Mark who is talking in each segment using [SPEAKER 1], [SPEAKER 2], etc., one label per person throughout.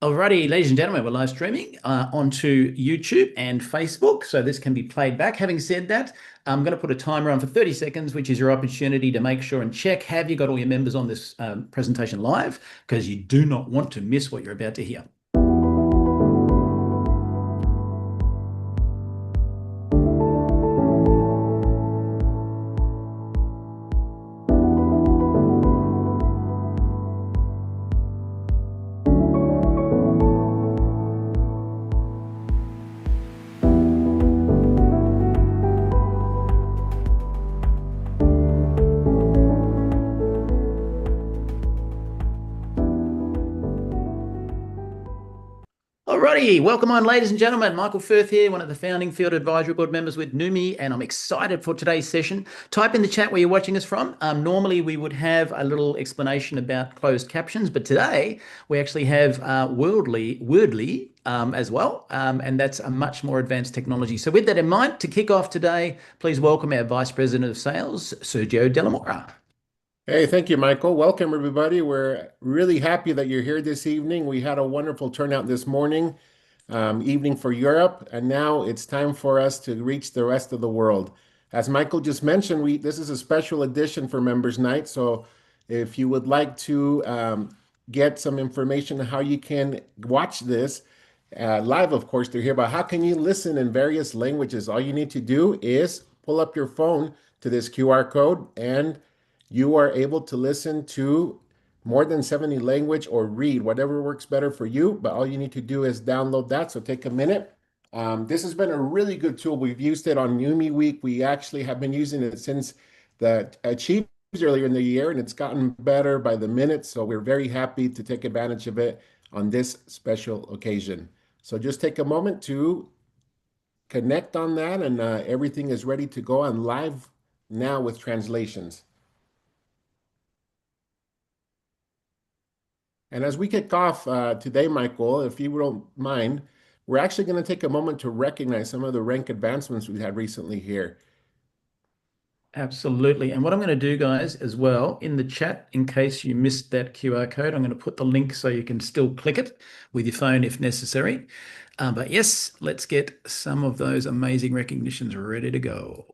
[SPEAKER 1] Alrighty, ladies and gentlemen, we're live streaming onto YouTube and Facebook, so this can be played back. Having said that, I'm going to put a timer on for 30 seconds, which is your opportunity to make sure and check, have you got all your members on this presentation live? Because you do not want to miss what you're about to hear. Alrighty, welcome on, ladies and gentlemen. Michael Firth here, one of the founding Field Advisory Board members with Noumi, and I'm excited for today's session. Type in the chat where you're watching us from. Normally, we would have a little explanation about closed captions, but today we actually have Wordly as well, and that's a much more advanced technology. So with that in mind, to kick off today, please welcome our Vice President of Sales, Sergio Delamora.
[SPEAKER 2] Hey, thank you, Michael. Welcome, everybody. We're really happy that you're here this evening. We had a wonderful turnout this morning, evening for Europe, and now it's time for us to reach the rest of the world. As Michael just mentioned, this is a special edition for Members Night. So if you would like to get some information on how you can watch this live, of course, to hear about how can you listen in various languages, all you need to do is pull up your phone to this QR code and you are able to listen to more than 70 language or read, whatever works better for you. But all you need to do is download that. So take a minute. This has been a really good tool. We've used it on Noumi Week. We actually have been using it since the Achievers earlier in the year, and it's gotten better by the minute. So we're very happy to take advantage of it on this special occasion. So just take a moment to connect on that, and everything is ready to go on live now with translations. And as we kick off today, Michael, if you don't mind, we're actually going to take a moment to recognize some of the rank advancements we've had recently here.
[SPEAKER 1] Absolutely. And what I'm going to do, guys, as well, in the chat, in case you missed that QR code, I'm going to put the link so you can still click it with your phone if necessary. But yes, let's get some of those amazing recognitions ready to go.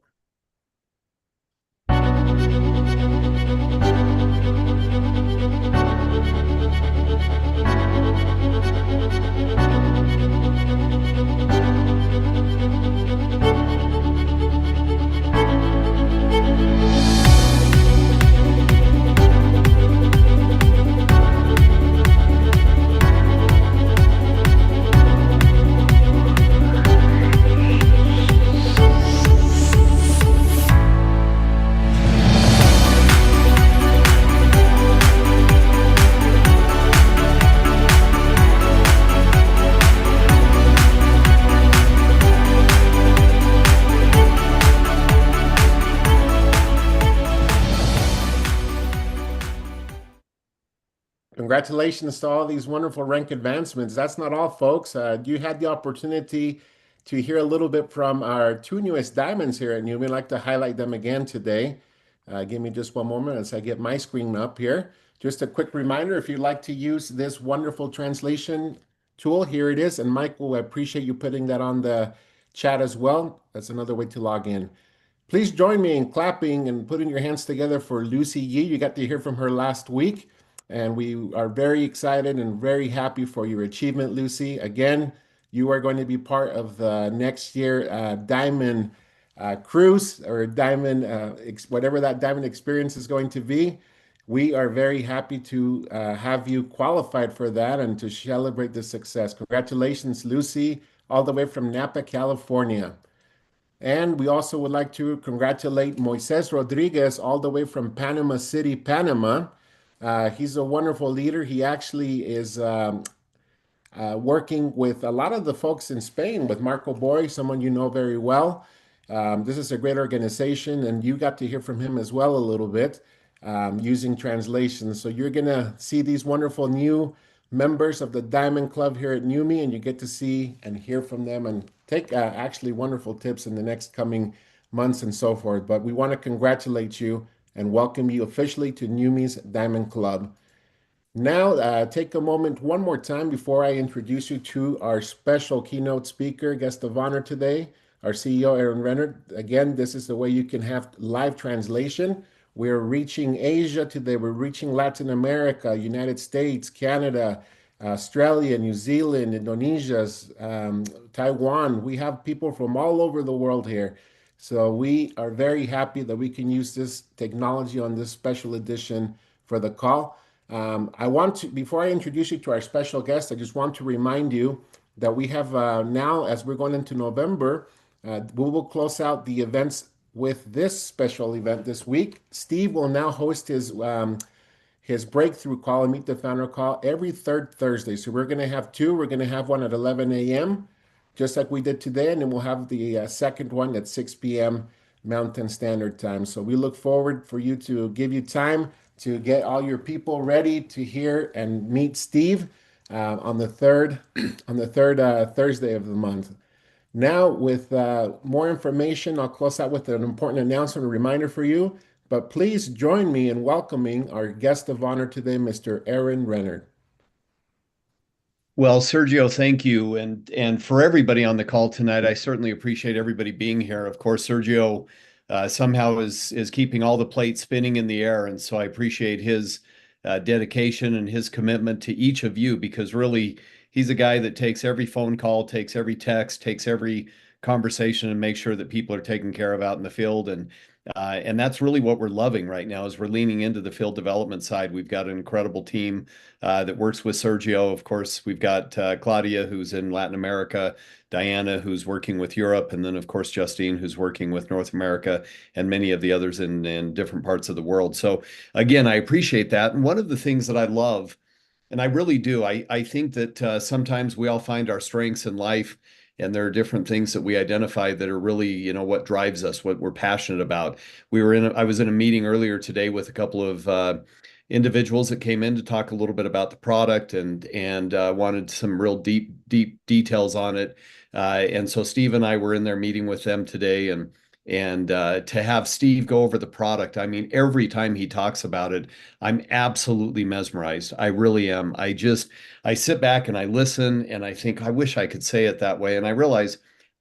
[SPEAKER 2] Congratulations to all these wonderful rank advancements. That's not all, folks. You had the opportunity to hear a little bit from our two newest diamonds here at Noumi. I'd like to highlight them again today. Give me just one moment as I get my screen up here. Just a quick reminder, if you'd like to use this wonderful translation tool, here it is. And Michael, I appreciate you putting that on the chat as well. That's another way to log in. Please join me in clapping and putting your hands together for Lucy Yi. You got to hear from her last week. And we are very excited and very happy for your achievement, Lucy. Again, you are going to be part of the next year Diamond Cruise or Diamond, whatever that Diamond experience is going to be. We are very happy to have you qualified for that and to celebrate the success. Congratulations, Lucy, all the way from Napa, California. And we also would like to congratulate Moises Rodriguez all the way from Panama City, Panama. He's a wonderful leader. He actually is working with a lot of the folks in Spain, with Marco Boy, someone you know very well. This is a great organization, and you got to hear from him as well a little bit using translations. So you're going to see these wonderful new members of the Diamond Club here at Noumi, and you get to see and hear from them and take actually wonderful tips in the next coming months and so forth. But we want to congratulate you and welcome you officially to Noumi's Diamond Club. Now, take a moment one more time before I introduce you to our special keynote speaker, guest of honor today, our CEO, Aaron Renner. Again, this is the way you can have live translation. We're reaching Asia today. We're reaching Latin America, United States, Canada, Australia, New Zealand, Indonesia, Taiwan. We have people from all over the world here. So we are very happy that we can use this technology on this special edition for the call. I want to, before I introduce you to our special guest, I just want to remind you that we have now, as we're going into November, we will close out the events with this special event this week. Steve will now host his breakthrough call and Meet the Founder call every third Thursday. So we're going to have two. We're going to have one at 11 a.m., just like we did today, and then we'll have the second one at 6 p.m. Mountain Standard Time. So we look forward for you to give you time to get all your people ready to hear and meet Steve on the third Thursday of the month. Now, with more information, I'll close out with an important announcement, a reminder for you. But please join me in welcoming our guest of honor today, Mr. Aaron Renner.
[SPEAKER 3] Well, Sergio, thank you. And for everybody on the call tonight, I certainly appreciate everybody being here. Of course, Sergio somehow is keeping all the plates spinning in the air. And so I appreciate his dedication and his commitment to each of you, because really he's a guy that takes every phone call, takes every text, takes every conversation, and makes sure that people are taken care of out in the field. And that's really what we're loving right now, is we're leaning into the field development side. We've got an incredible team that works with Sergio. Of course, we've got Claudia, who's in Latin America, Diana, who's working with Europe, and then, of course, Justine, who's working with North America, and many of the others in different parts of the world. So again, I appreciate that. And one of the things that I love, and I really do, I think that sometimes we all find our strengths in life, and there are different things that we identify that are really, what drives us, what we're passionate about. I was in a meeting earlier today with a couple of individuals that came in to talk a little bit about the product and wanted some real deep details on it. And so Steve and I were in there meeting with them today, and to have Steve go over the product, I mean, every time he talks about it, I'm absolutely mesmerized. I really am. I sit back and I listen and I think, I wish I could say it that way. And I realize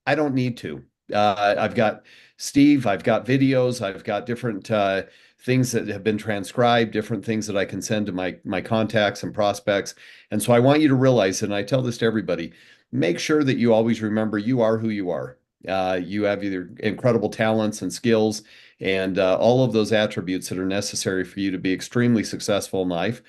[SPEAKER 3] I don't need to. I've got Steve, I've got videos, I've got different things that have been transcribed, different things that I can send to my contacts and prospects. And so I want you to realize, and I tell this to everybody, make sure that you always remember you are who you are. You have either incredible talents and skills and all of those attributes that are necessary for you to be extremely successful in life.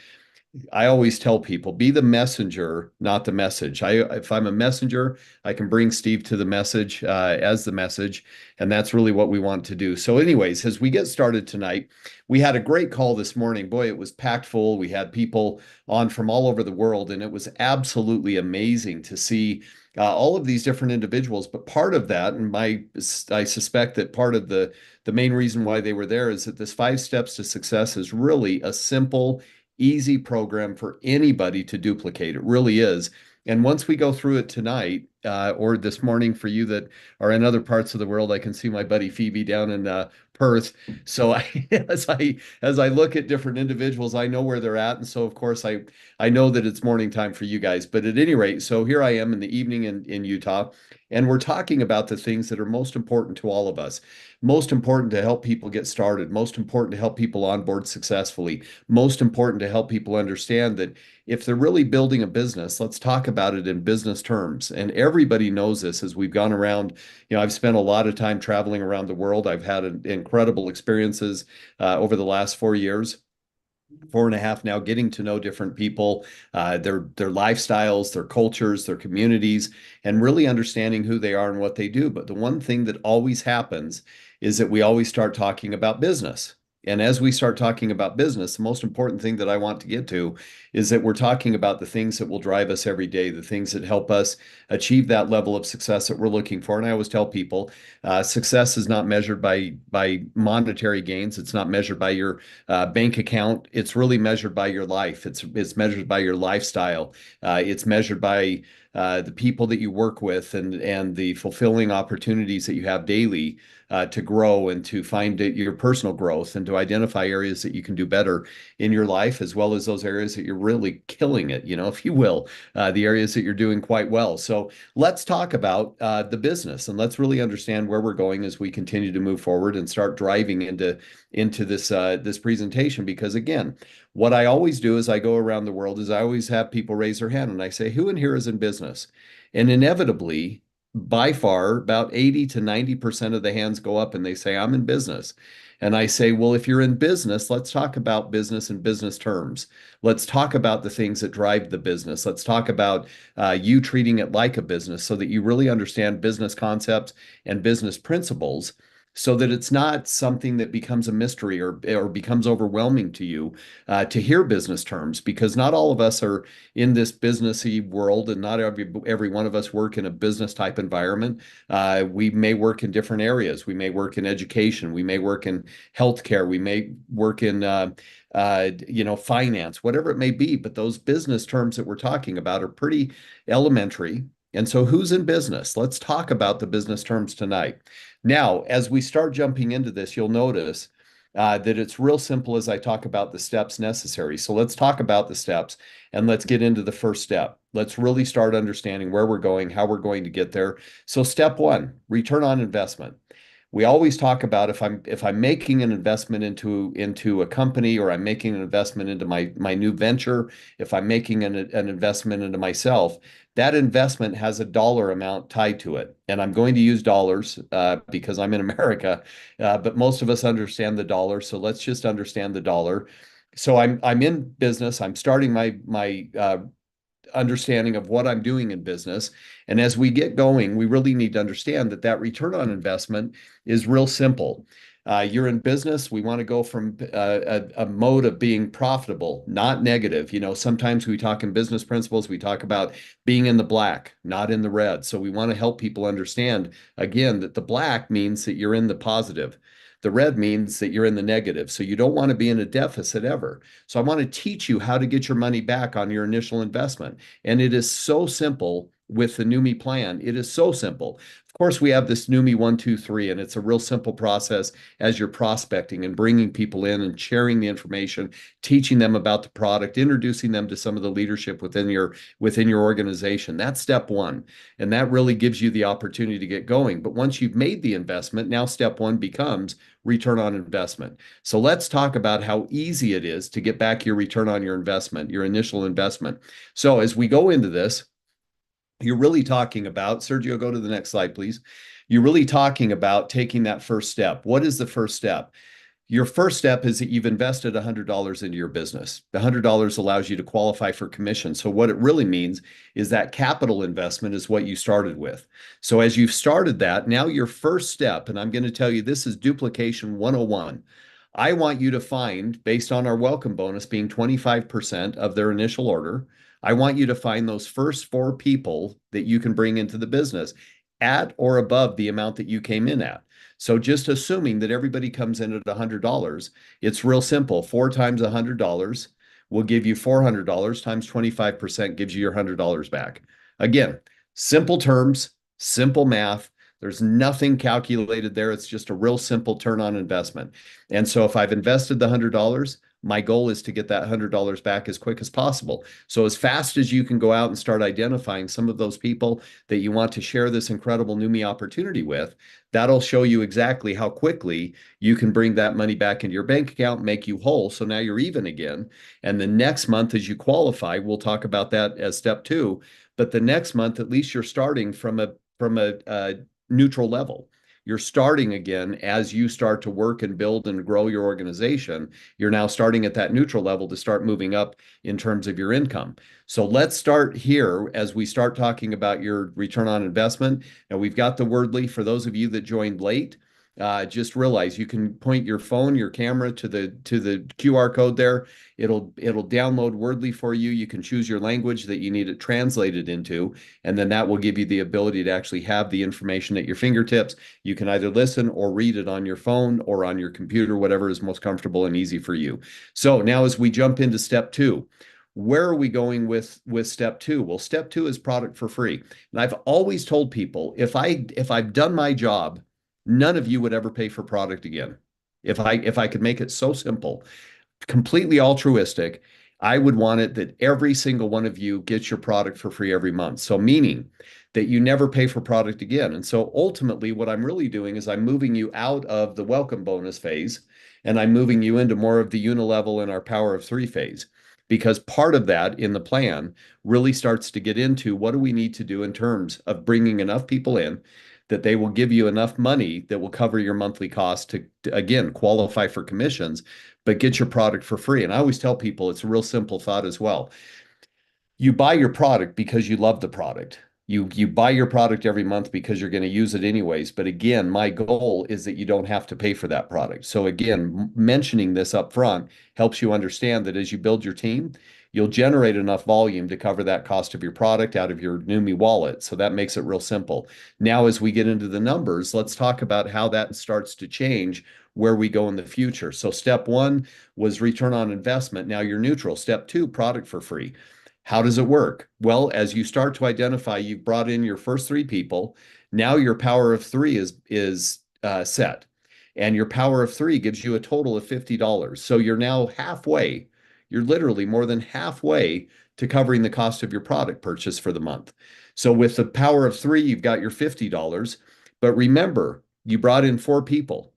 [SPEAKER 3] I always tell people, be the messenger, not the message. If I'm a messenger, I can bring Steve to the message as the message, and that's really what we want to do. So anyways, as we get started tonight, we had a great call this morning. Boy, it was packed full. We had people on from all over the world, and it was absolutely amazing to see all of these different individuals. But part of that, and I suspect that part of the main reason why they were there, is that this 5 Steps to Success is really a simple, easy program for anybody to duplicate. It really is. And once we go through it tonight, or this morning for you that are in other parts of the world, I can see my buddy Phoebe down in Perth. So as I look at different individuals, I know where they're at. And so, of course, I know that it's morning time for you guys. But at any rate, so here I am in the evening in Utah, and we're talking about the things that are most important to all of us, most important to help people get started, most important to help people onboard successfully, most important to help people understand that if they're really building a business, let's talk about it in business terms. And everybody knows this as we've gone around. I've spent a lot of time traveling around the world. I've had incredible experiences over the last 4 years. 4.5 now, getting to know different people, their lifestyles, their cultures, their communities, and really understanding who they are and what they do. But the one thing that always happens is that we always start talking about business. And as we start talking about business, the most important thing that I want to get to is that we're talking about the things that will drive us every day, the things that help us achieve that level of success that we're looking for. And I always tell people, success is not measured by monetary gains. It's not measured by your bank account. It's really measured by your life. It's measured by your lifestyle. It's measured by the people that you work with, and the fulfilling opportunities that you have daily to grow and to find your personal growth and to identify areas that you can do better in your life, as well as those areas that you're really killing it, if you will, the areas that you're doing quite well. So let's talk about the business, and let's really understand where we're going as we continue to move forward and start driving into this presentation. Because again, what I always do as I go around the world is I always have people raise their hand and I say, who in here is in business? And inevitably, by far, about 80 to 90% of the hands go up and they say, I'm in business. And I say, well, if you're in business, let's talk about business in business terms. Let's talk about the things that drive the business. Let's talk about you treating it like a business so that you really understand business concepts and business principles, so that it's not something that becomes a mystery or becomes overwhelming to you to hear business terms, because not all of us are in this businessy world, and not every one of us work in a business type environment. We may work in different areas. We may work in education. We may work in healthcare. We may work in finance, whatever it may be. But those business terms that we're talking about are pretty elementary. And so who's in business? Let's talk about the business terms tonight. Now, as we start jumping into this, you'll notice that it's real simple as I talk about the steps necessary. So let's talk about the steps, and let's get into the first step. Let's really start understanding where we're going, how we're going to get there. So step one, return on investment. We always talk about if I'm making an investment into a company, or I'm making an investment into my new venture, if I'm making an investment into myself, that investment has a dollar amount tied to it. And I'm going to use dollars because I'm in America, but most of us understand the dollar. So let's just understand the dollar. So I'm in business. I'm starting my understanding of what I'm doing in business. And as we get going, we really need to understand that return on investment is real simple. You're in business. We want to go from a mode of being profitable, not negative. Sometimes we talk in business principles, we talk about being in the black, not in the red. So we want to help people understand, again, that the black means that you're in the positive. The red means that you're in the negative. So you don't want to be in a deficit ever. So I want to teach you how to get your money back on your initial investment. And it is so simple with the NUMMI plan. It is so simple. Of course, we have this NUMMI 1, 2, 3, and it's a real simple process as you're prospecting and bringing people in and sharing the information, teaching them about the product, introducing them to some of the leadership within your organization. That's step one. And that really gives you the opportunity to get going. But once you've made the investment, now step one becomes return on investment. So let's talk about how easy it is to get back your return on your investment, your initial investment. So as we go into this, you're really talking about, Sergio, go to the next slide, please. You're really talking about taking that first step. What is the first step? Your first step is that you've invested $100 into your business. The $100 allows you to qualify for commission. So what it really means is that capital investment is what you started with. So as you've started that, now your first step, and I'm going to tell you this is duplication 101. I want you to find, based on our welcome bonus being 25% of their initial order, I want you to find those first 4 people that you can bring into the business at or above the amount that you came in at. So just assuming that everybody comes in at $100, it's real simple. 4 times $100 will give you $400 times 25% gives you your $100 back. Again, simple terms, simple math. There's nothing calculated there. It's just a real simple turn on investment. And so if I've invested the $100, my goal is to get that $100 back as quick as possible. So as fast as you can go out and start identifying some of those people that you want to share this incredible NUMMI opportunity with, that'll show you exactly how quickly you can bring that money back into your bank account, make you whole. So now you're even again. And the next month, as you qualify, we'll talk about that as step 2. But the next month, at least you're starting from a neutral level. You're starting again as you start to work and build and grow your organization. You're now starting at that neutral level to start moving up in terms of your income. So let's start here as we start talking about your return on investment. Now we've got the Wordly. For those of you that joined late, just realize you can point your phone, your camera to the QR code there. It'll download Wordly for you. You can choose your language that you need it translated into, and then that will give you the ability to actually have the information at your fingertips. You can either listen or read it on your phone or on your computer, whatever is most comfortable and easy for you. So now as we jump into step 2, Where are we going with step two? Well, step two is product for free. And I've always told people, if I've done my job, none of you would ever pay for product again. If I could make it so simple, completely altruistic, I would want it that every single one of you gets your product for free every month. So meaning that you never pay for product again. And so ultimately what I'm really doing is I'm moving you out of the welcome bonus phase and I'm moving you into more of the unilevel and our power of three phase. Because part of that in the plan really starts to get into what do we need to do in terms of bringing enough people in that they will give you enough money that will cover your monthly cost to again, qualify for commissions, but get your product for free. And I always tell people it's a real simple thought as well. You buy your product because you love the product. You buy your product every month because you're going to use it anyways. But again, my goal is that you don't have to pay for that product. So again, mentioning this up front helps you understand that as you build your team, you'll generate enough volume to cover that cost of your product out of your Numi wallet. So that makes it real simple. Now, as we get into the numbers, let's talk about how that starts to change where we go in the future. So step one was return on investment. Now you're neutral. Step two, product for free. How does it work? Well, as you start to identify, you've brought in your first three people. Now your power of three is set. And your power of three gives you a total of $50. So you're now halfway. You're literally more than halfway to covering the cost of your product purchase for the month. So with the power of three, you've got your $50. But remember, you brought in four people.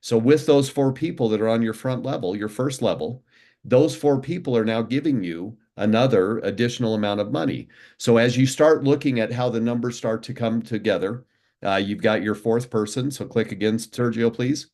[SPEAKER 3] So with those four people that are on your front level, your first level, those four people are now giving you another additional amount of money. So as you start looking at how the numbers start to come together, you've got your fourth person. So click again, Sergio, please.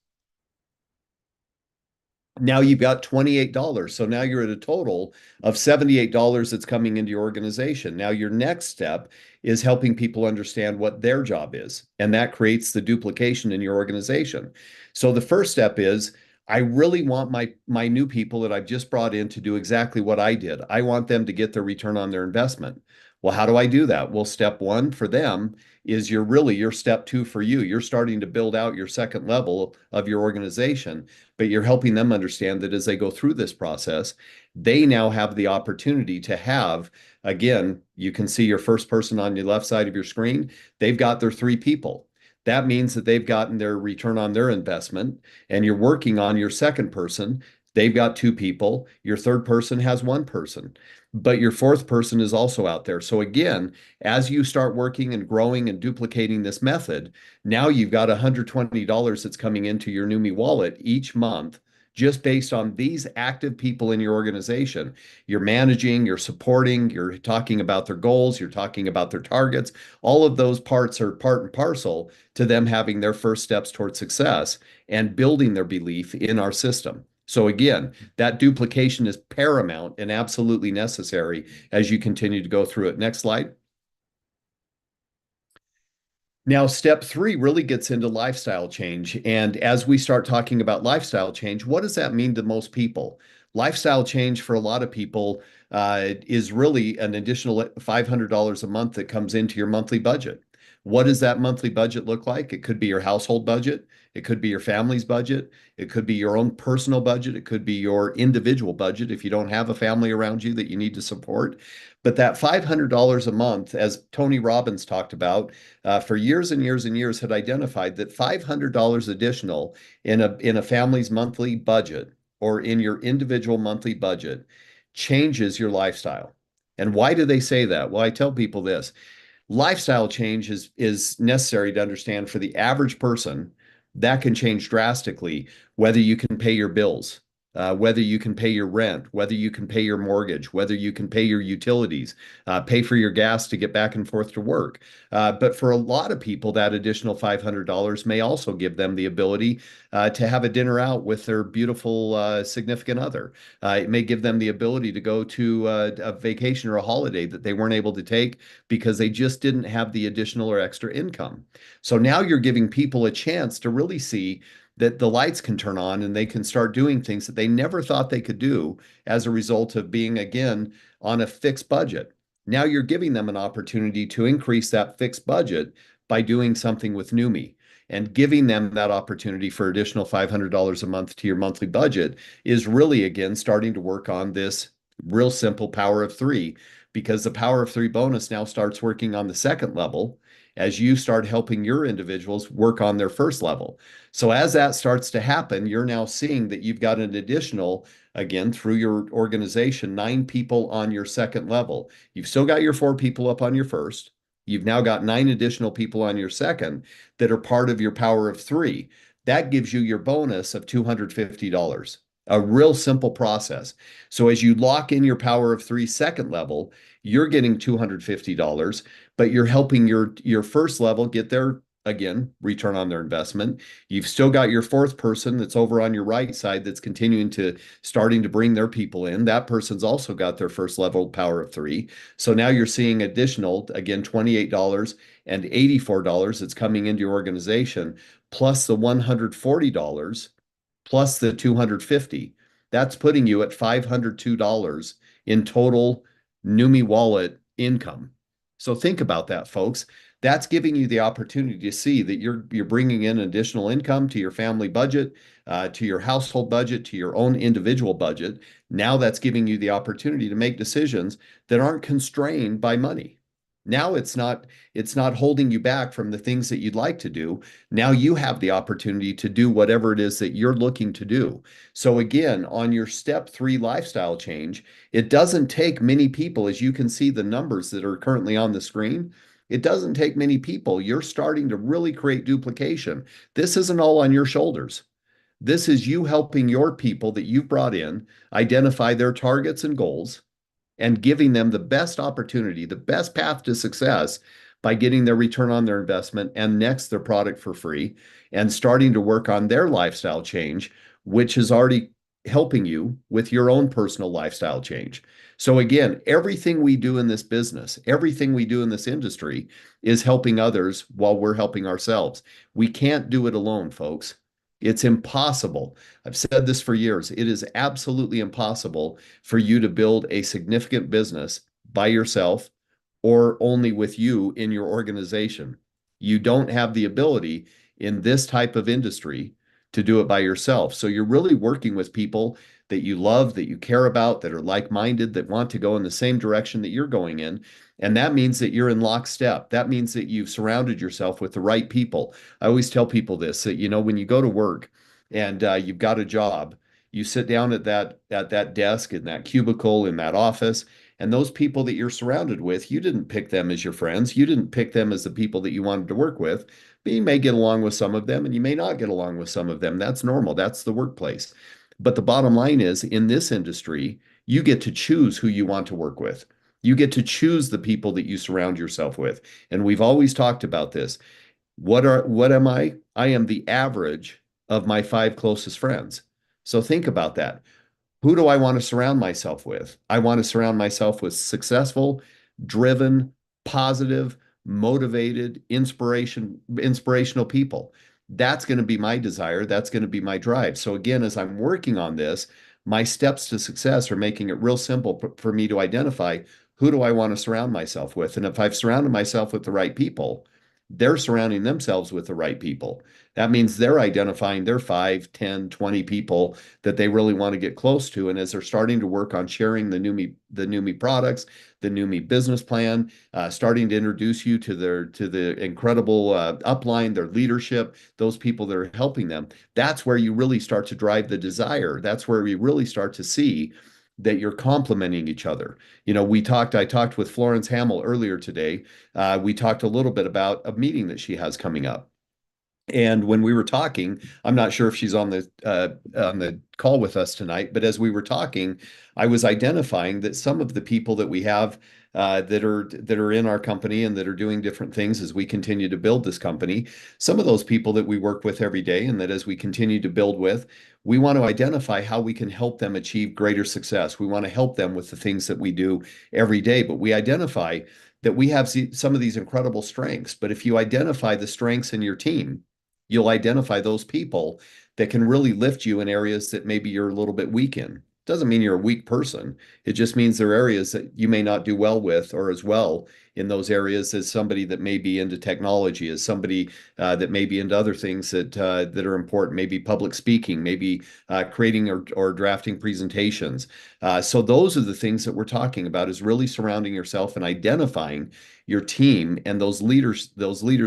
[SPEAKER 3] Now you've got $28. So now you're at a total of $78 that's coming into your organization. Now your next step is helping people understand what their job is. And that creates the duplication in your organization. So the first step is I really want my new people that I've just brought in to do exactly what I did. I want them to get their return on their investment. Well, how do I do that? Well, step one for them is your step two for you. You're starting to build out your second level of your organization, but you're helping them understand that as they go through this process, they now have the opportunity to have, again, you can see your first person on your left side of your screen. They've got their three people. That means that they've gotten their return on their investment, and you're working on your second person. They've got two people. Your third person has one person, but your fourth person is also out there. So again, as you start working and growing and duplicating this method, now you've got $120 that's coming into your Numi wallet each month just based on these active people in your organization. You're managing, you're supporting, you're talking about their goals, you're talking about their targets. All of those parts are part and parcel to them having their first steps towards success and building their belief in our system. So again, that duplication is paramount and absolutely necessary as you continue to go through it. Next slide. Now, step three really gets into lifestyle change. And as we start talking about lifestyle change, what does that mean to most people? Lifestyle change for a lot of people is really an additional $500 a month that comes into your monthly budget. What does that monthly budget look like? It could be your household budget. It could be your family's budget. It could be your own personal budget. It could be your individual budget if you don't have a family around you that you need to support. But that $500 a month, as Tony Robbins talked about, for years and years and years, had identified that $500 additional in a family's monthly budget or in your individual monthly budget changes your lifestyle. And why do they say that? Well, I tell people this. Lifestyle change is necessary to understand for the average person. That can change drastically, whether you can pay your bills, whether you can pay your rent, whether you can pay your mortgage, whether you can pay your utilities, pay for your gas to get back and forth to work. But for a lot of people, that additional $500 may also give them the ability to have a dinner out with their beautiful significant other. It may give them the ability to go to a vacation or a holiday that they weren't able to take because they just didn't have the additional or extra income. So now you're giving people a chance to really see that the lights can turn on and they can start doing things that they never thought they could do as a result of being, again, on a fixed budget. Now you're giving them an opportunity to increase that fixed budget by doing something with Numi, and giving them that opportunity for additional $500 a month to your monthly budget is really, again, starting to work on this Real simple power of three, because the power of three bonus now starts working on the second level as you start helping your individuals work on their first level. So as that starts to happen, you're now seeing that you've got an additional, again, through your organization, 9 people on your second level. You've still got your 4 people up on your first. You've now got 9 additional people on your second that are part of your power of three. That gives you your bonus of $250. A real simple process. So as you lock in your power of three second level, you're getting $250, but you're helping your first level get their, again, return on their investment. You've still got your fourth person that's over on your right side that's continuing to starting to bring their people in. That person's also got their first level power of three. So now you're seeing additional, again, $28 and $84 that's coming into your organization, plus the $140 plus the 250. That's putting you at $502 in total Numi Wallet income. So think about that, folks. That's giving you the opportunity to see that you're bringing in additional income to your family budget, to your household budget, to your own individual budget. Now that's giving you the opportunity to make decisions that aren't constrained by money. Now it's not holding you back from the things that you'd like to do. Now you have the opportunity to do whatever it is that you're looking to do. So again, on your step 3 lifestyle change, it doesn't take many people, as you can see the numbers that are currently on the screen. It doesn't take many people. You're starting to really create duplication. This isn't all on your shoulders. This is you helping your people that you've brought in identify their targets and goals and giving them the best opportunity, the best path to success by getting their return on their investment and next their product for free and starting to work on their lifestyle change, which is already helping you with your own personal lifestyle change. So again, everything we do in this business, everything we do in this industry is helping others while we're helping ourselves. We can't do it alone, folks. It's impossible. I've said this for years. It is absolutely impossible for you to build a significant business by yourself or only with you in your organization. You don't have the ability in this type of industry to do it by yourself. So you're really working with people that you love, that you care about, that are like-minded, that want to go in the same direction that you're going in. And that means that you're in lockstep. That means that you've surrounded yourself with the right people. I always tell people this, that, when you go to work and you've got a job, you sit down at that desk, in that cubicle, in that office, and those people that you're surrounded with, you didn't pick them as your friends. You didn't pick them as the people that you wanted to work with. But you may get along with some of them and you may not get along with some of them. That's normal. That's the workplace. But the bottom line is, in this industry, you get to choose who you want to work with. You get to choose the people that you surround yourself with. And we've always talked about this. What am I? I am the average of my 5 closest friends. So think about that. Who do I want to surround myself with? I want to surround myself with successful, driven, positive, motivated, inspirational people. That's going to be my desire. That's going to be my drive. So again, as I'm working on this, my steps to success are making it real simple for me to identify who do I want to surround myself with. And if I've surrounded myself with the right people, they're surrounding themselves with the right people. That means they're identifying their 5, 10, 20 people that they really want to get close to. And as they're starting to work on sharing the Numi products, the Numi business plan, starting to introduce you to the incredible upline, their leadership, those people that are helping them, that's where you really start to drive the desire. That's where we really start to see that you're complementing each other. I talked with Florence Hamill earlier today. We talked a little bit about a meeting that she has coming up. And when we were talking, I'm not sure if she's on the call with us tonight, but as we were talking, I was identifying that some of the people that we have that are in our company and that are doing different things as we continue to build this company, some of those people that we work with every day and that as we continue to build with, we want to identify how we can help them achieve greater success. We want to help them with the things that we do every day, but we identify that we have some of these incredible strengths. But if you identify the strengths in your team, you'll identify those people that can really lift you in areas that maybe you're a little bit weak in. Doesn't mean you're a weak person. It just means there are areas that you may not do well with or as well in those areas as somebody that may be into technology, as somebody that may be into other things that are important, maybe public speaking, maybe creating or drafting presentations. So those are the things that we're talking about, is really surrounding yourself and identifying your team and those leaders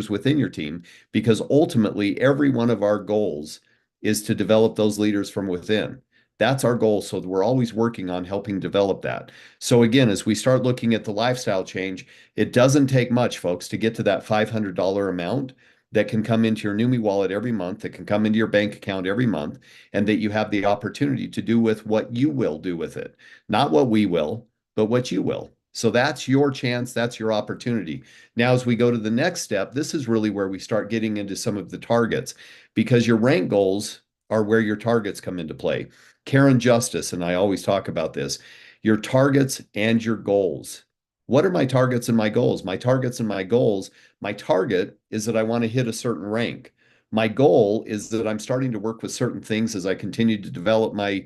[SPEAKER 3] within your team, because ultimately every one of our goals is to develop those leaders from within. That's our goal. So we're always working on helping develop that. So again, as we start looking at the lifestyle change, it doesn't take much, folks, to get to that $500 amount that can come into your Numi wallet every month, that can come into your bank account every month, and that you have the opportunity to do with what you will do with it. Not what we will, but what you will. So that's your chance. That's your opportunity. Now, as we go to the next step, this is really where we start getting into some of the targets, because your rank goals are where your targets come into play. Karen Justice and I always talk about this, your targets and your goals. What are my targets and my goals? My targets and my goals, my target is that I want to hit a certain rank. My goal is that I'm starting to work with certain things as I continue to develop my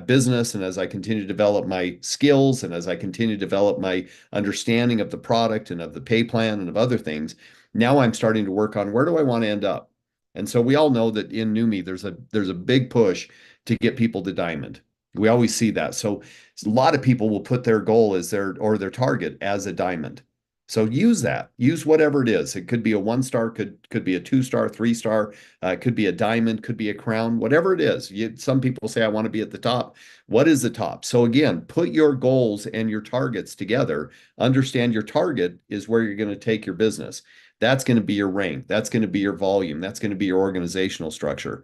[SPEAKER 3] business, and as I continue to develop my skills, and as I continue to develop my understanding of the product and of the pay plan and of other things. Now I'm starting to work on, where do I want to end up? And so we all know that in Numi, there's a big push to get people to diamond. We always see that. So a lot of people will put their goal as their target as a diamond. So use that. Use whatever it is. It could be a 1-star, could be a 2-star, 3-star, could be a diamond, could be a crown, whatever it is. Some people say, I want to be at the top. What is the top? So again, put your goals and your targets together. Understand your target is where you're going to take your business. That's going to be your rank. That's going to be your volume. That's going to be your organizational structure.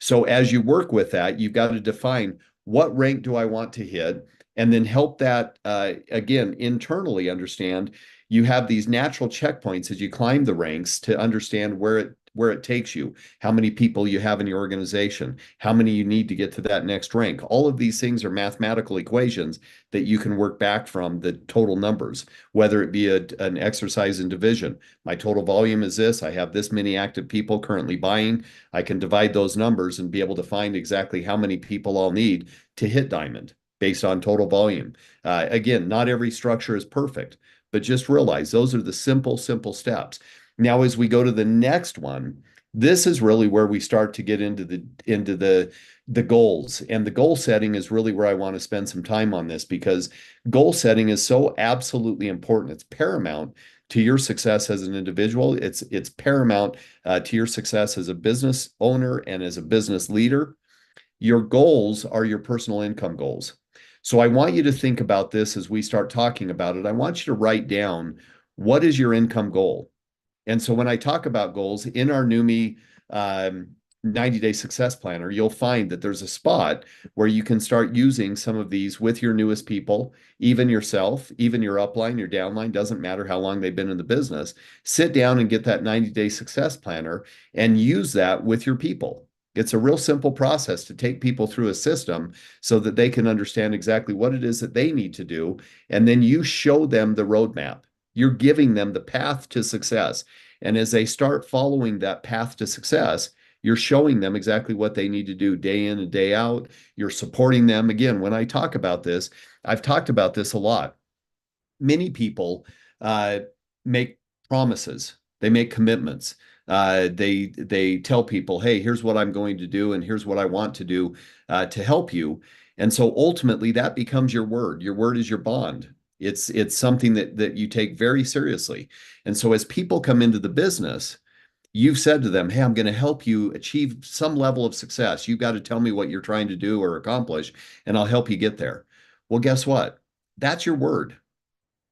[SPEAKER 3] So as you work with that, you've got to define, what rank do I want to hit? And then help that, again, internally understand. You have these natural checkpoints as you climb the ranks to understand where it takes you, how many people you have in your organization, how many you need to get to that next rank. All of these things are mathematical equations that you can work back from the total numbers, whether it be an exercise in division. My total volume is this. I have this many active people currently buying. I can divide those numbers and be able to find exactly how many people I'll need to hit diamond based on total volume. Again, not every structure is perfect, but just realize those are the simple steps. Now, as we go to the next one, this is really where we start to get into the goals. And the goal setting is really where I want to spend some time on this, because goal setting is so absolutely important. It's paramount to your success as an individual. It's paramount to your success as a business owner and as a business leader. Your goals are your personal income goals. So I want you to think about this as we start talking about it. I want you to write down, what is your income goal? And so when I talk about goals in our Numi 90-day success planner, you'll find that there's a spot where you can start using some of these with your newest people, even yourself, even your upline, your downline, doesn't matter how long they've been in the business. Sit down and get that 90-day success planner and use that with your people. It's a real simple process to take people through a system so that they can understand exactly what it is that they need to do. And then you show them the roadmap. You're giving them the path to success. And as they start following that path to success, you're showing them exactly what they need to do day in and day out. You're supporting them. Again, when I talk about this, I've talked about this a lot. Many people make promises. They make commitments. They tell people, hey, here's what I'm going to do, and here's what I want to do to help you. And so ultimately that becomes your word. Your word is your bond. It's something that you take very seriously. And so as people come into the business, you've said to them, hey, I'm going to help you achieve some level of success. You've got to tell me what you're trying to do or accomplish, and I'll help you get there. Well, guess what? That's your word.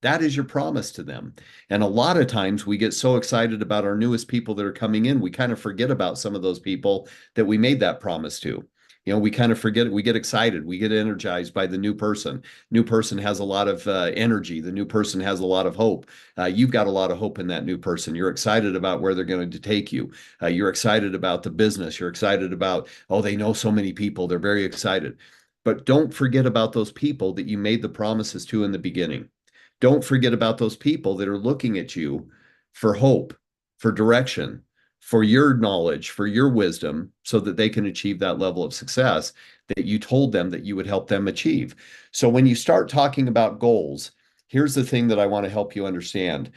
[SPEAKER 3] That is your promise to them. And a lot of times we get so excited about our newest people that are coming in, we kind of forget about some of those people that we made that promise to. You know, we kind of forget it. We get excited. We get energized by the new person. New person has a lot of energy. The new person has a lot of hope. You've got a lot of hope in that new person. You're excited about where they're going to take you. You're excited about the business. You're excited about, oh, they know so many people. They're very excited. But don't forget about those people that you made the promises to in the beginning. Don't forget about those people that are looking at you for hope, for direction, for your knowledge, for your wisdom, so that they can achieve that level of success that you told them that you would help them achieve. So when you start talking about goals, here's the thing that I want to help you understand.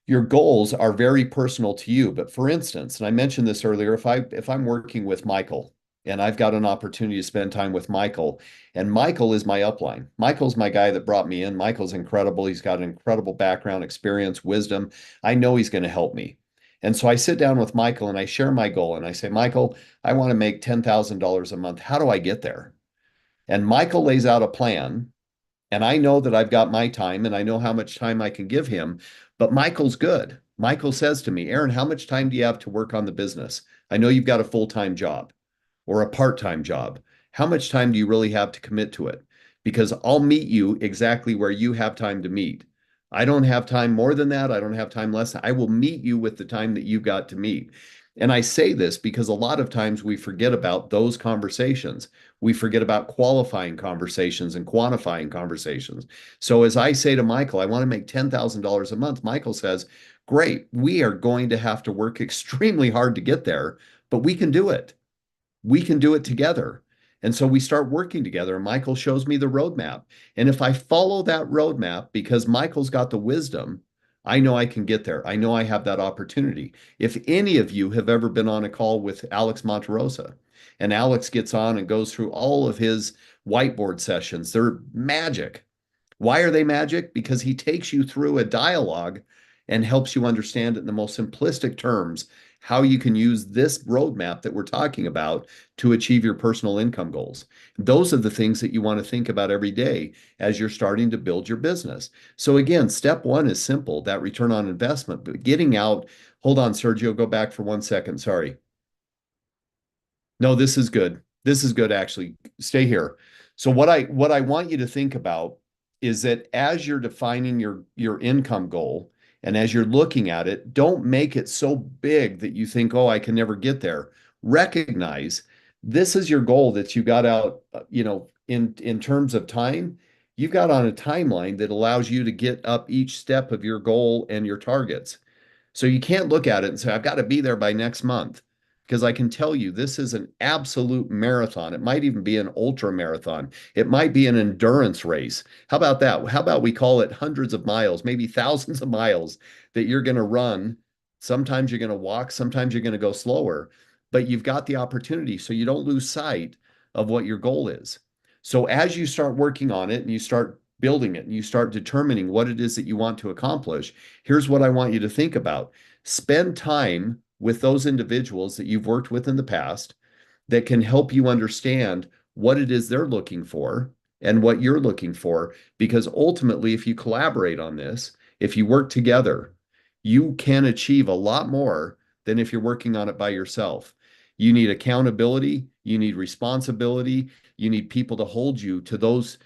[SPEAKER 3] Your goals are very personal to you. But for instance, and I mentioned this earlier, if I'm working with Michael and I've got an opportunity to spend time with Michael, and Michael is my upline. Michael's my guy that brought me in. Michael's incredible. He's got an incredible background, experience, wisdom. I know he's going to help me. And so I sit down with Michael and I share my goal and I say, Michael, I want to make $10,000 a month. How do I get there? And Michael lays out a plan. And I know that I've got my time and I know how much time I can give him. But Michael's good. Michael says to me, Aaron, how much time do you have to work on the business? I know you've got a full-time job or a part-time job. How much time do you really have to commit to it? Because I'll meet you exactly where you have time to meet. I don't have time more than that. I don't have time less. I will meet you with the time that you've got to meet. And I say this because a lot of times we forget about those conversations. We forget about qualifying conversations and quantifying conversations. So as I say to Michael, I want to make $10,000 a month, Michael says, great, we are going to have to work extremely hard to get there, but we can do it. We can do it together. And so we start working together, and Michael shows me the roadmap. And if I follow that roadmap, because Michael's got the wisdom, I know I can get there. I know I have that opportunity. If any of you have ever been on a call with Alex Monterosa, and Alex gets on and goes through all of his whiteboard sessions, they're magic. Why are they magic? Because he takes you through a dialogue and helps you understand it in the most simplistic terms how you can use this roadmap that we're talking about to achieve your personal income goals. Those are the things that you want to think about every day as you're starting to build your business. So again, step one is simple, that return on investment, but getting out, hold on, Sergio, go back for 1 second. Sorry. No, this is good. This is good, actually. Stay here. So what I want you to think about is that as you're defining your income goal, and as you're looking at it, don't make it so big that you think, oh, I can never get there. Recognize this is your goal that you got out, in terms of time. You've got on a timeline that allows you to get up each step of your goal and your targets. So you can't look at it and say, I've got to be there by next month. Because I can tell you, this is an absolute marathon. It might even be an ultra marathon. It might be an endurance race. How about that? How about we call it hundreds of miles, maybe thousands of miles that you're going to run? Sometimes you're going to walk, sometimes you're going to go slower, but you've got the opportunity so you don't lose sight of what your goal is. So as you start working on it and you start building it and you start determining what it is that you want to accomplish, here's what I want you to think about. Spend time with those individuals that you've worked with in the past that can help you understand what it is they're looking for and what you're looking for. Because ultimately, if you collaborate on this, if you work together, you can achieve a lot more than if you're working on it by yourself. You need accountability, you need responsibility, you need people to hold you to those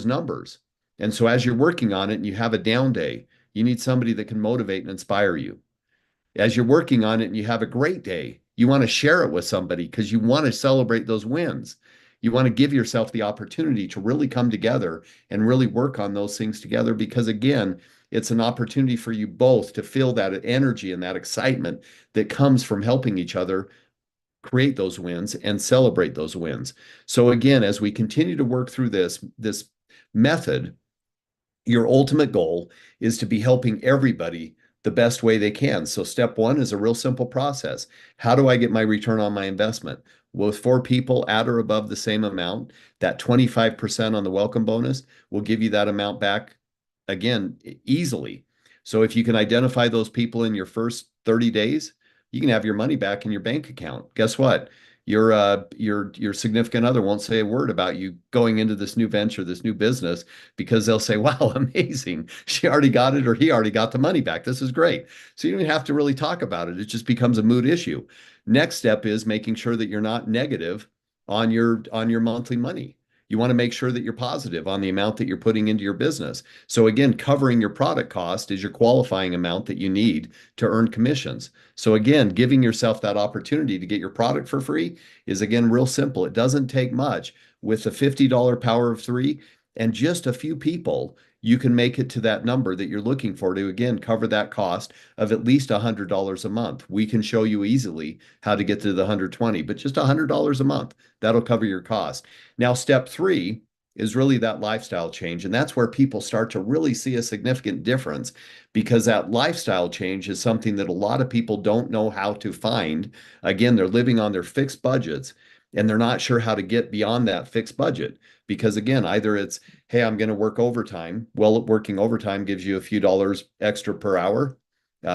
[SPEAKER 3] numbers. And so as you're working on it and you have a down day, you need somebody that can motivate and inspire you. As you're working on it and you have a great day, you want to share it with somebody because you want to celebrate those wins. You want to give yourself the opportunity to really come together and really work on those things together because, again, it's an opportunity for you both to feel that energy and that excitement that comes from helping each other create those wins and celebrate those wins. So again, as we continue to work through this method, your ultimate goal is to be helping everybody the best way they can. So step one is a real simple process. How do I get my return on my investment? With 4 people at or above the same amount, that 25% on the welcome bonus will give you that amount back again easily. So if you can identify those people in your first 30 days, you can have your money back in your bank account. Guess what? Your significant other won't say a word about you going into this new venture, this new business, because they'll say, wow, amazing. She already got it or he already got the money back. This is great. So you don't even have to really talk about it. It just becomes a mood issue. Next step is making sure that you're not negative on your monthly money. You want to make sure that you're positive on the amount that you're putting into your business. So again, covering your product cost is your qualifying amount that you need to earn commissions. So again, giving yourself that opportunity to get your product for free is, again, real simple. It doesn't take much. With the $50 power of 3 and just a few people, you can make it to that number that you're looking for to, again, cover that cost of at least $100 a month. We can show you easily how to get to the 120, but just $100 a month, that'll cover your cost. Now, step 3 is really that lifestyle change. And that's where people start to really see a significant difference, because that lifestyle change is something that a lot of people don't know how to find. Again, they're living on their fixed budgets and they're not sure how to get beyond that fixed budget. Because again, either it's, hey, I'm going to work overtime. Well, working overtime gives you a few dollars extra per hour,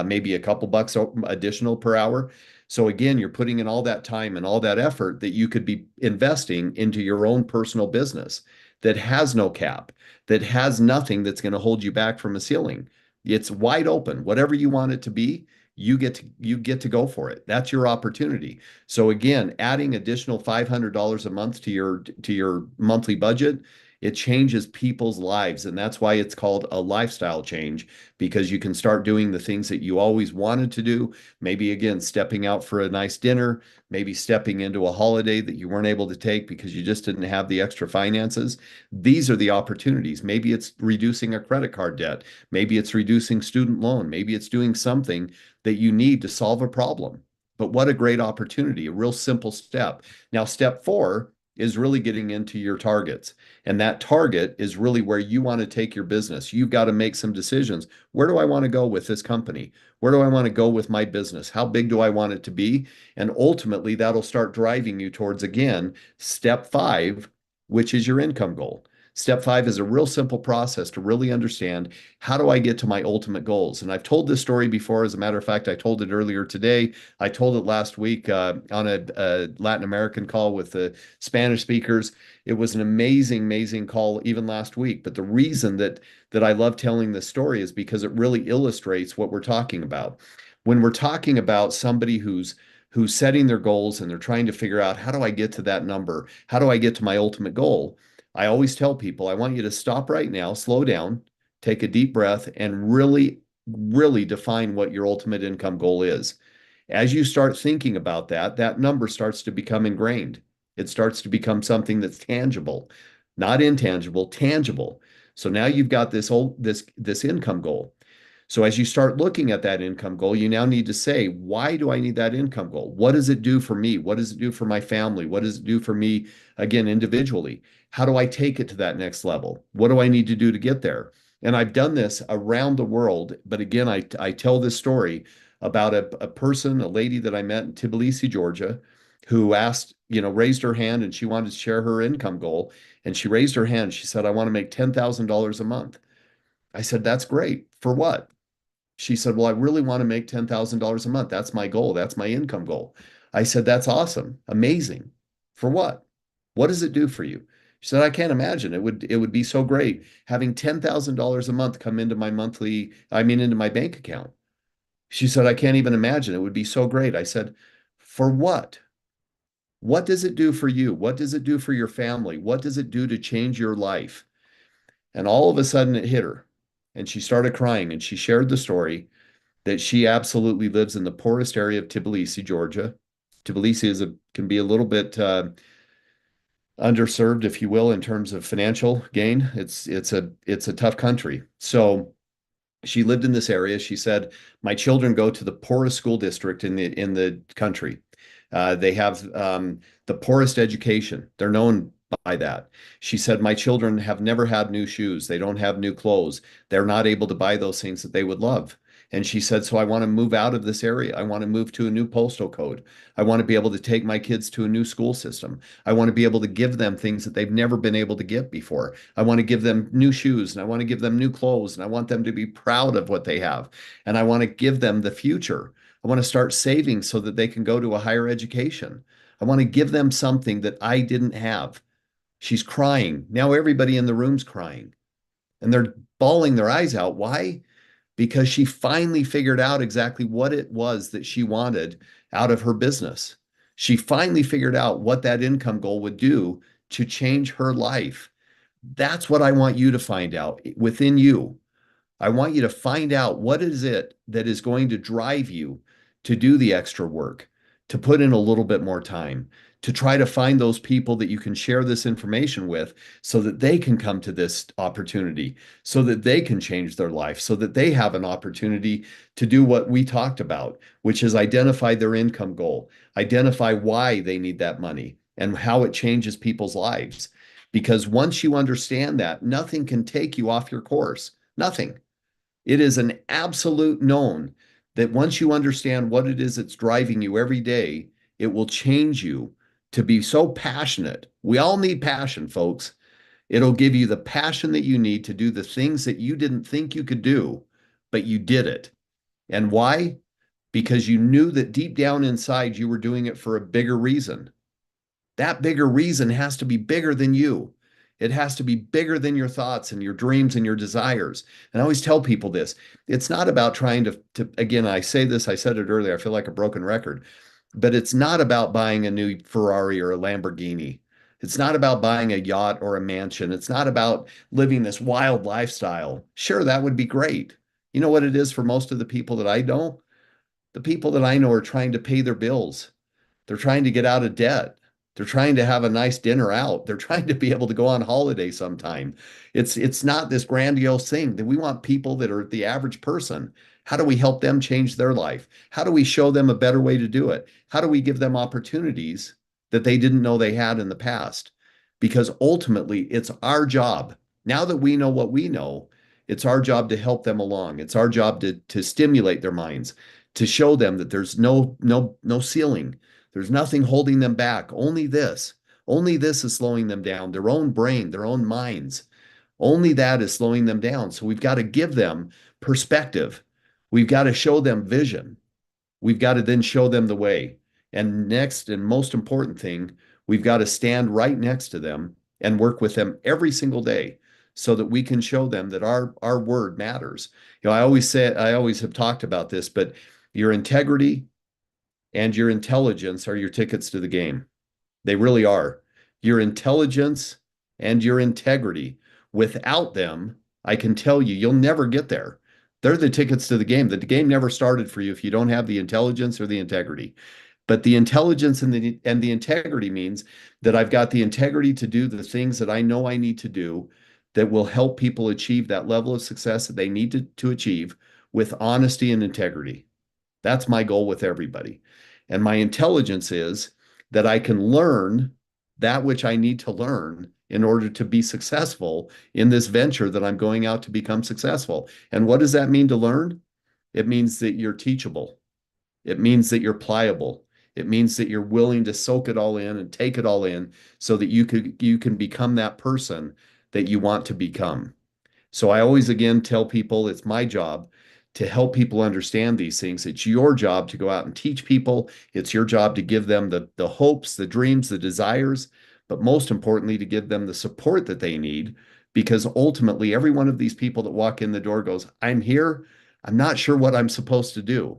[SPEAKER 3] maybe a couple bucks additional per hour. So again, you're putting in all that time and all that effort that you could be investing into your own personal business that has no cap, that has nothing that's going to hold you back from a ceiling. It's wide open. Whatever you want it to be, you get to go for it. That's your opportunity. So again, adding additional $500 a month to your monthly budget, it changes people's lives. And that's why it's called a lifestyle change, because you can start doing the things that you always wanted to do. Maybe again, stepping out for a nice dinner, maybe stepping into a holiday that you weren't able to take because you just didn't have the extra finances. These are the opportunities. Maybe it's reducing a credit card debt. Maybe it's reducing student loan. Maybe it's doing something that you need to solve a problem. But what a great opportunity, a real simple step. Now, step 4 is really getting into your targets. And that target is really where you want to take your business. You've got to make some decisions. Where do I want to go with this company? Where do I want to go with my business? How big do I want it to be? And ultimately, that'll start driving you towards, again, step 5, which is your income goal. Step 5 is a real simple process to really understand, how do I get to my ultimate goals? And I've told this story before. As a matter of fact, I told it earlier today. I told it last week on a Latin American call with the Spanish speakers. It was an amazing, amazing call even last week. But the reason that I love telling this story is because it really illustrates what we're talking about. When we're talking about somebody who's setting their goals and they're trying to figure out, how do I get to that number? How do I get to my ultimate goal? I always tell people, I want you to stop right now, slow down, take a deep breath, and really, really define what your ultimate income goal is. As you start thinking about that, that number starts to become ingrained. It starts to become something that's tangible, not intangible, tangible. So now you've got this income goal. So as you start looking at that income goal, you now need to say, why do I need that income goal? What does it do for me? What does it do for my family? What does it do for me, again, individually? How do I take it to that next level? What do I need to do to get there? And I've done this around the world. But again, I tell this story about a person, a lady that I met in Tbilisi, Georgia, who raised her hand and she wanted to share her income goal. And she raised her hand. She said, I want to make $10,000 a month. I said, that's great. For what? She said, well, I really want to make $10,000 a month. That's my goal. That's my income goal. I said, that's awesome. Amazing. For what? What does it do for you? She said, I can't imagine. It would be so great having $10,000 a month come into my into my bank account. She said, I can't even imagine. It would be so great. I said, for what? What does it do for you? What does it do for your family? What does it do to change your life? And all of a sudden it hit her. And she started crying, and she shared the story that she absolutely lives in the poorest area of Tbilisi, Georgia. Tbilisi can be a little bit underserved, if you will, in terms of financial gain. It's a tough country. So she lived in this area. She said, my children go to the poorest school district in the country. They have the poorest education. They're known by that. She said, my children have never had new shoes. They don't have new clothes. They're not able to buy those things that they would love. And she said, so I want to move out of this area. I want to move to a new postal code. I want to be able to take my kids to a new school system. I want to be able to give them things that they've never been able to get before. I want to give them new shoes, and I want to give them new clothes, and I want them to be proud of what they have. And I want to give them the future. I want to start saving so that they can go to a higher education. I want to give them something that I didn't have. She's crying. Now everybody in the room's crying, and they're bawling their eyes out. Why? Because she finally figured out exactly what it was that she wanted out of her business. She finally figured out what that income goal would do to change her life. That's what I want you to find out within you. I want you to find out, what is it that is going to drive you to do the extra work, to put in a little bit more time, to try to find those people that you can share this information with so that they can come to this opportunity, so that they can change their life, so that they have an opportunity to do what we talked about, which is identify their income goal, identify why they need that money and how it changes people's lives. Because once you understand that, nothing can take you off your course. Nothing. It is an absolute known that once you understand what it is that's driving you every day, it will change you to be so passionate. We all need passion, folks. It'll give you the passion that you need to do the things that you didn't think you could do, but you did it. And why? Because you knew that deep down inside you were doing it for a bigger reason. That bigger reason has to be bigger than you. It has to be bigger than your thoughts and your dreams and your desires. And I always tell people this. It's not about trying to again, I say this, I said it earlier, I feel like a broken record, but it's not about buying a new Ferrari or a Lamborghini. It's not about buying a yacht or a mansion. It's not about living this wild lifestyle. Sure, that would be great. You know what it is for most of the people that I know? The people that I know are trying to pay their bills. They're trying to get out of debt. They're trying to have a nice dinner out. They're trying to be able to go on holiday sometime. It's not this grandiose thing that we want people that are the average person. How do we help them change their life? How do we show them a better way to do it? How do we give them opportunities that they didn't know they had in the past? Because ultimately, it's our job. Now that we know what we know, it's our job to help them along. It's our job to stimulate their minds, to show them that there's no ceiling. There's nothing holding them back. Only this. Only this is slowing them down. Their own brain, their own minds. Only that is slowing them down. So we've got to give them perspective. We've got to show them vision. We've got to then show them the way. And next and most important thing, we've got to stand right next to them and work with them every single day so that we can show them that our word matters. I always have talked about this, but your integrity and your intelligence are your tickets to the game. They really are. Your intelligence and your integrity. Without them, I can tell you, you'll never get there. They're the tickets to the game. The game never started for you if you don't have the intelligence or the integrity. But the intelligence and the integrity means that I've got the integrity to do the things that I know I need to do that will help people achieve that level of success that they need to achieve with honesty and integrity. That's my goal with everybody. And my intelligence is that I can learn that which I need to learn in order to be successful in this venture that I'm going out to become successful. And what does that mean to learn? It means that you're teachable. It means that you're pliable. It means that you're willing to soak it all in and take it all in so that you can become that person that you want to become. So I always, again, tell people it's my job to help people understand these things. It's your job to go out and teach people. It's your job to give them the hopes, the dreams, the desires, but most importantly, to give them the support that they need, because ultimately every one of these people that walk in the door goes, I'm here. I'm not sure what I'm supposed to do.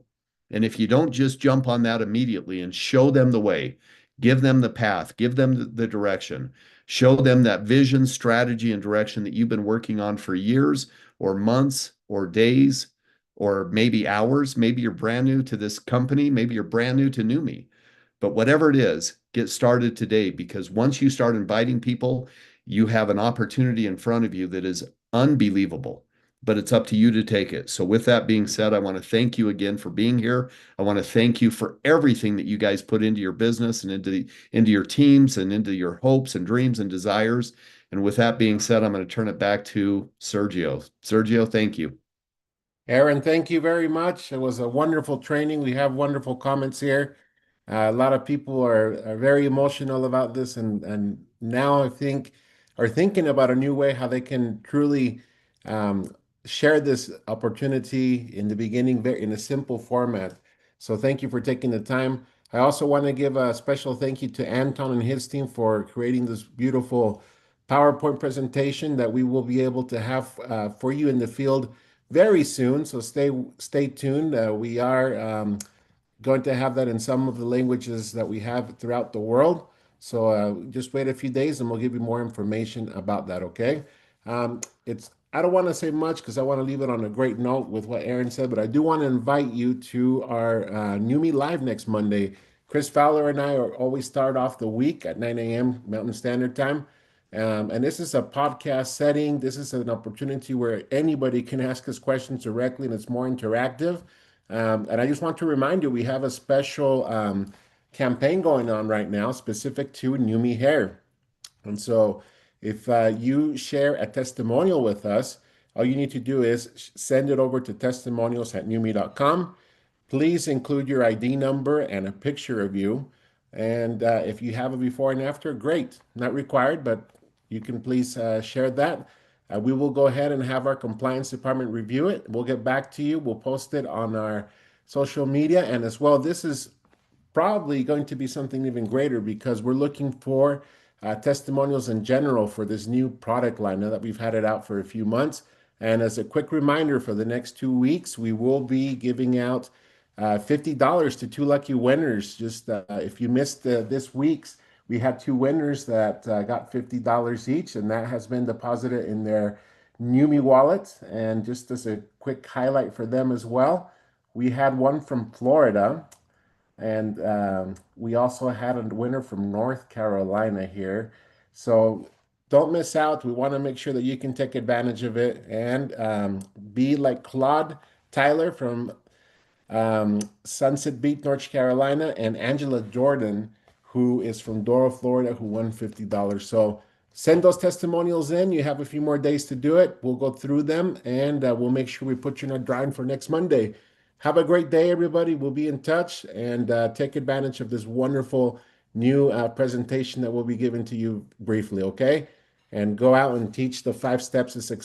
[SPEAKER 3] And if you don't just jump on that immediately and show them the way, give them the path, give them the direction, show them that vision, strategy, and direction that you've been working on for years or months or days, or maybe hours. Maybe you're brand new to this company. Maybe you're brand new to Numi. But whatever it is, get started today, because once you start inviting people, you have an opportunity in front of you that is unbelievable, but it's up to you to take it. So with that being said, I want to thank you again for being here. I want to thank you for everything that you guys put into your business and into your teams and into your hopes and dreams and desires. And with that being said, I'm going to turn it back to Sergio. Sergio, thank you.
[SPEAKER 2] Aaron, thank you very much. It was a wonderful training. We have wonderful comments here. A lot of people are very emotional about this, and now I think are thinking about a new way how they can truly share this opportunity in the beginning in a simple format. So thank you for taking the time. I also want to give a special thank you to Anton and his team for creating this beautiful PowerPoint presentation that we will be able to have for you in the field very soon. So stay tuned. We are going to have that in some of the languages that we have throughout the world. So just wait a few days and we'll give you more information about that, okay? I don't want to say much because I want to leave it on a great note with what Aaron said, but I do want to invite you to our Numi Live next Monday. Chris Fowler and I are always start off the week at 9 a.m. Mountain Standard Time. And this is a podcast setting. This is an opportunity where anybody can ask us questions directly, and it's more interactive. And I just want to remind you, we have a special campaign going on right now specific to NUMMI Hair. And so if you share a testimonial with us, all you need to do is send it over to testimonials@nummi.com. Please include your ID number and a picture of you. And if you have a before and after, great. Not required, but you can please share that. We will go ahead and have our compliance department review it. We'll get back to you. We'll post it on our social media. And as well, this is probably going to be something even greater because we're looking for testimonials in general for this new product line now that we've had it out for a few months. And as a quick reminder, for the next 2 weeks, we will be giving out $50 to 2 lucky winners. Just if you missed this week's, we had 2 winners that got $50 each, and that has been deposited in their NUMMI wallet. And just as a quick highlight for them as well, we had one from Florida, and we also had a winner from North Carolina here. So don't miss out. We want to make sure that you can take advantage of it and be like Claude Tyler from Sunset Beach, North Carolina, and Angela Jordan, who is from Doral, Florida, who won $50. So send those testimonials in. You have a few more days to do it. We'll go through them, and we'll make sure we put you in a drawing for next Monday. Have a great day, everybody. We'll be in touch, and take advantage of this wonderful new presentation that we'll be giving to you briefly, okay? And go out and teach the 5 steps of success.